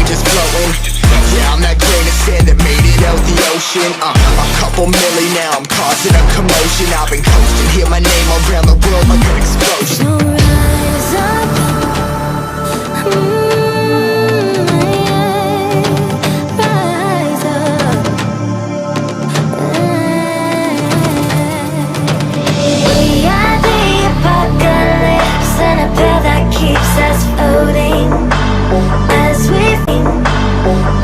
just floating. Yeah, I'm that grain of sand that made it out the ocean. A couple milli now, I'm causing a commotion. I've been coasting, hear my name around the world like an explosion. So rise up, rise up. We are the apocalypse, and a pill that keeps us floating.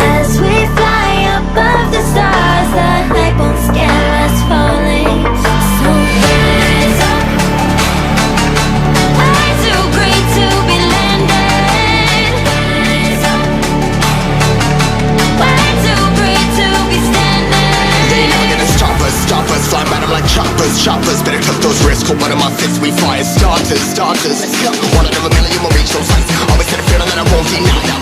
As we fly above the stars, the light won't scare us falling. So rise up. Way too great to be landed. Rise up. Way too great to be standing. They ain't never gonna stop us. Fly by them like choppers. Better cut those risks. Hold one of my fists, we fire starters. Let's go. One out of a million will reach those heights. Always had a feeling that I won't deny.